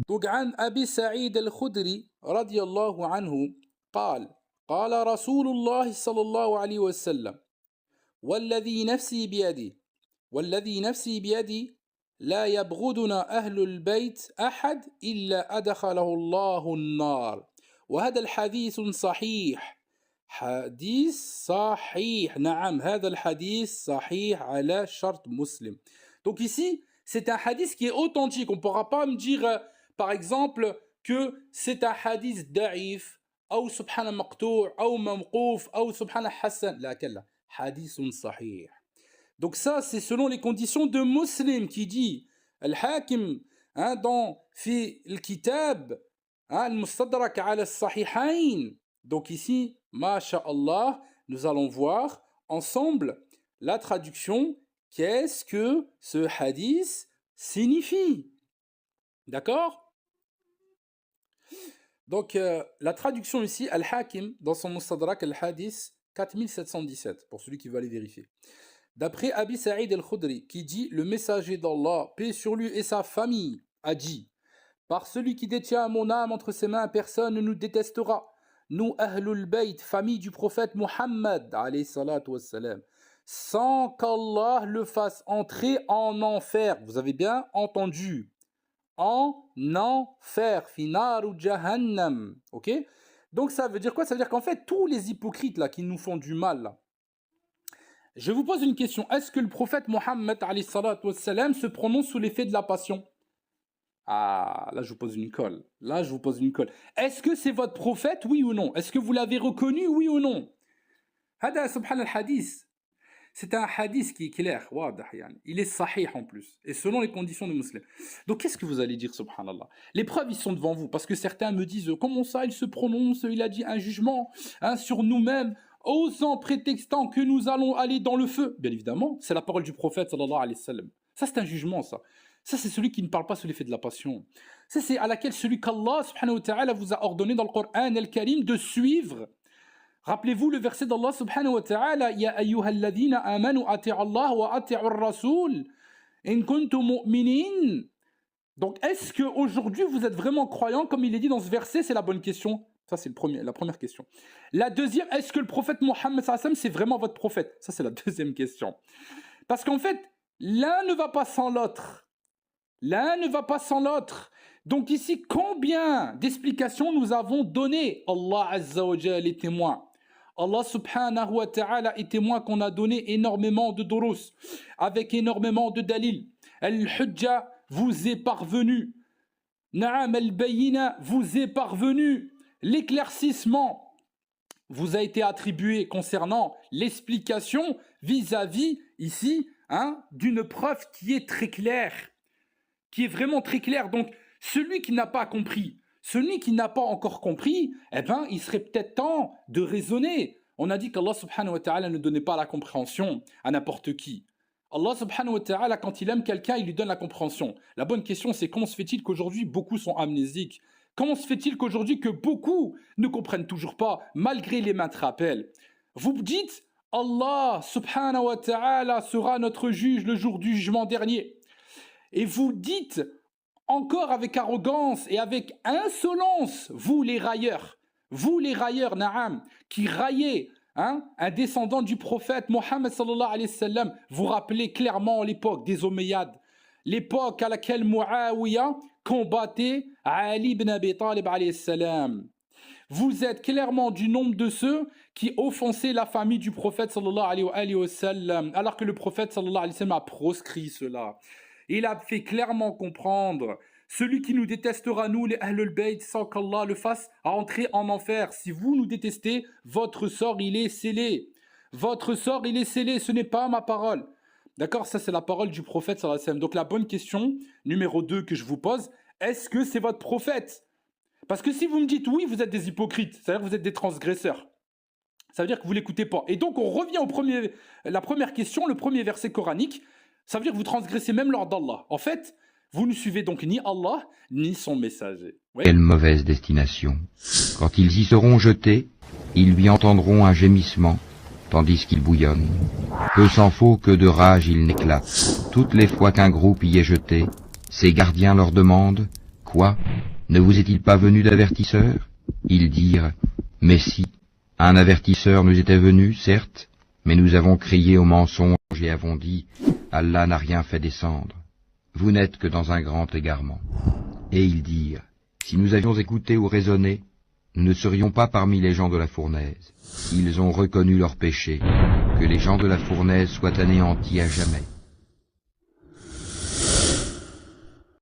Donc, عن أبي سعيد الخدري رضي الله عنه قال قال رسول الله صلى الله عليه وسلم والذي نفسي بيدي والذي نفسي بيدي لا يبغضنا أهل البيت أحد إلا أدخله الله النار وهذا الحديث صحيح حديث صحيح نعم هذا الحديث صحيح على شرط مسلم. Donc ici c'est un hadith qui est authentique. On ne pourra pas me dire par exemple que c'est un hadith da'if ou subhana maqtou' ou mawqouf ou subhana hassan. La kalla hadith sahih. Donc ça, c'est selon les conditions de Muslim qui dit Al-Hakim dans fi al-Kitab al-Mustadrak ala al-Sahihayn. Donc ici, masha'Allah, nous allons voir ensemble la traduction. Qu'est-ce que ce hadith signifie? D'accord? Donc la traduction ici, Al-Hakim, dans son Mustadrak al-Hadith 4717, pour celui qui veut aller vérifier. D'après Abi Sa'id al-Khudri, qui dit « Le messager d'Allah, paix sur lui et sa famille, a dit « Par celui qui détient mon âme entre ses mains, personne ne nous détestera. Nous, Ahlul Bayt, famille du prophète Muhammad, alayhi salatu wassalam, sans qu'Allah le fasse entrer en enfer. » Vous avez bien entendu. En enfer. Finaru jahannam. Ok? Donc ça veut dire quoi? Ça veut dire qu'en fait, tous les hypocrites là, qui nous font du mal, là, je vous pose une question. Est-ce que le prophète Mohammed se prononce sous l'effet de la passion? Ah, là je vous pose une colle. Là je vous pose une colle. Est-ce que c'est votre prophète, oui ou non? Est-ce que vous l'avez reconnu, oui ou non? Hada subhan al-hadith. C'est un hadith qui est clair. Il est sahih en plus. Et selon les conditions de musulmans. Donc qu'est-ce que vous allez dire, subhanallah? Les preuves, ils sont devant vous. Parce que certains me disent, comment ça, il se prononce, il a dit un jugement sur nous-mêmes, osant prétextant que nous allons aller dans le feu. Bien évidemment, c'est la parole du prophète sallallahu alayhi wa sallam. Ça c'est un jugement, ça. Ça c'est celui qui ne parle pas sous l'effet de la passion. Ça c'est à laquelle celui qu'Allah subhanahu wa ta'ala vous a ordonné dans le Coran al-Karim de suivre. Rappelez-vous le verset d'Allah subhanahu wa ta'ala Ya ayyuhalladhina amanu ati'u Allah wa ati'u ar-rasul in kuntum mu'minin. Donc est-ce qu'aujourd'hui vous êtes vraiment croyants comme il est dit dans ce verset? C'est la bonne question. Ça, c'est la première question. La deuxième, est-ce que le prophète Mohammed c'est vraiment votre prophète? Ça, c'est la deuxième question. Parce qu'en fait, l'un ne va pas sans l'autre. L'un ne va pas sans l'autre. Donc ici, combien d'explications nous avons données? Allah Azza wa Jalla est témoin. Allah subhanahu wa ta'ala est témoin qu'on a donné énormément de durus, avec énormément de dalil. Al-Hujja vous est parvenu. Na'am al-Bayina vous est parvenu. L'éclaircissement vous a été attribué concernant l'explication vis-à-vis ici d'une preuve qui est très claire, qui est vraiment très claire. Donc celui qui n'a pas compris, celui qui n'a pas encore compris, eh ben il serait peut-être temps de raisonner. On a dit qu'Allah subhanahu wa ta'ala ne donnait pas la compréhension à n'importe qui. Allah subhanahu wa ta'ala, quand il aime quelqu'un, il lui donne la compréhension. La bonne question, c'est comment se fait-il qu'aujourd'hui beaucoup sont amnésiques? Comment se fait-il qu'aujourd'hui que beaucoup ne comprennent toujours pas, malgré les maintes rappels? Vous dites, Allah subhanahu wa ta'ala sera notre juge le jour du jugement dernier. Et vous dites, encore avec arrogance et avec insolence, vous les railleurs, na'am, qui raillez un descendant du prophète Mohammed sallallahu alayhi wa sallam, vous rappelez clairement l'époque des Omeyyades, l'époque à laquelle Muawiyah combattait Ali ibn Abi Talib alayhi salam. Vous êtes clairement du nombre de ceux qui offensaient la famille du prophète sallallahu alayhi wa sallam, alors que le prophète sallallahu alayhi wa sallam a proscrit cela. Il a fait clairement comprendre, celui qui nous détestera, nous les Ahlul Bayt, sans qu'Allah le fasse entrer en enfer. Si vous nous détestez, votre sort il est scellé. Votre sort il est scellé, ce n'est pas ma parole. D'accord, ça c'est la parole du prophète sallallahu alayhi wa sallam. Donc la bonne question, numéro 2 que je vous pose, est-ce que c'est votre prophète? Parce que si vous me dites oui, vous êtes des hypocrites, c'est-à-dire que vous êtes des transgresseurs. Ça veut dire que vous ne l'écoutez pas. Et donc on revient la première question, le premier verset coranique. Ça veut dire que vous transgressez même l'ordre d'Allah. En fait, vous ne suivez donc ni Allah, ni son messager. Oui. Quelle mauvaise destination. Quand ils y seront jetés, ils lui entendront un gémissement, tandis qu'il bouillonne. Peu s'en faut que de rage il n'éclate. Toutes les fois qu'un groupe y est jeté, ses gardiens leur demandent Quoi? Ne vous est-il pas venu d'avertisseur? Ils dirent, mais si, un avertisseur nous était venu, certes, mais nous avons crié au mensonge et avons dit, Allah n'a rien fait descendre. Vous n'êtes que dans un grand égarement. Et ils dirent, si nous avions écouté ou raisonné, nous ne serions pas parmi les gens de la fournaise. Ils ont reconnu leur péché, que les gens de la fournaise soient anéantis à jamais.